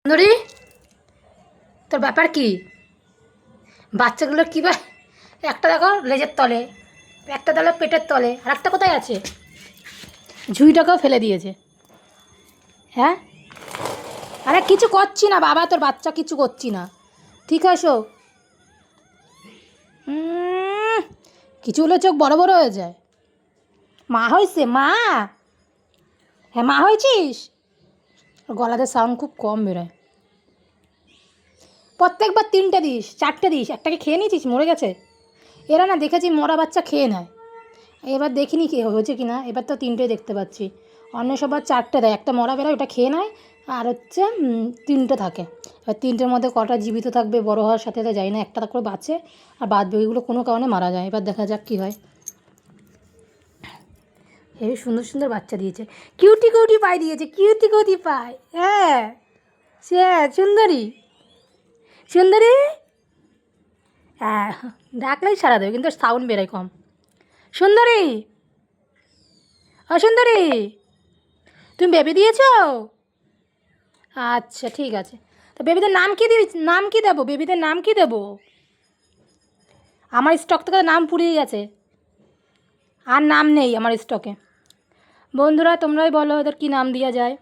সুন্দরী, তোর ব্যাপার কি? বাচ্চাগুলোর কী একটা দেখো লেজের তলে, একটা দেখো পেটের তলে, আর একটা কোথায় আছে? ঝুঁইটাকেও ফেলে দিয়েছে। হ্যাঁ, আরে কিছু করছি না বাবা, তোর বাচ্চা কিছু করছি না, ঠিক আছো? কিছু হলে চোখ বড় বড় হয়ে যায়। মা হয়েছে? মা? হ্যাঁ, মা হয়েছিস? গলাতে সাউন্ড খুব কম বেরোয়। প্রত্যেকবার 3টে দিস, 4টে দিস, একটাকে খেয়ে নিয়েছিস, মরে গেছে। এরা না দেখেছি মরা বাচ্চা খেয়ে নেয়, এবার দেখিনি কে হয়েছে কি না। এবার তো 3টে দেখতে পাচ্ছি, অন্য সবার 4টে দেয়, একটা মরা বেরোয়, ওটা খেয়ে নেয়, আর হচ্ছে 3টে থাকে। এবার 3টের মধ্যে কটা জীবিত থাকবে বড় হওয়ার সাথে সাথে যাই না, একটা করে বাঁচে, আর বাদ বাকিগুলো কোনো কারণে মারা যায়। এবার দেখা যাক কী হয়। হেবি সুন্দর সুন্দর বাচ্চা দিয়েছে, কিউটি কিউটি পাই দিয়েছে, কিউটি কিউটি পাই। হ্যাঁ, সে সুন্দরী, সুন্দরী। হ্যাঁ, ডাকলেই সারা দেবে, কিন্তু সাউন্ড বেরোয় কম। সুন্দরী, ও সুন্দরী, তুমি বেবি দিয়েছো? আচ্ছা ঠিক আছে, তো বেবিদের নাম কি নাম কি দেবো? বেবিদের নাম কি দেবো? আমার স্টক থেকে নাম পুড়িয়ে গেছে, আর নাম নেই আমার স্টকে। বন্ধুরা তোমরাই বলো ওদের কী নাম দেওয়া যায়।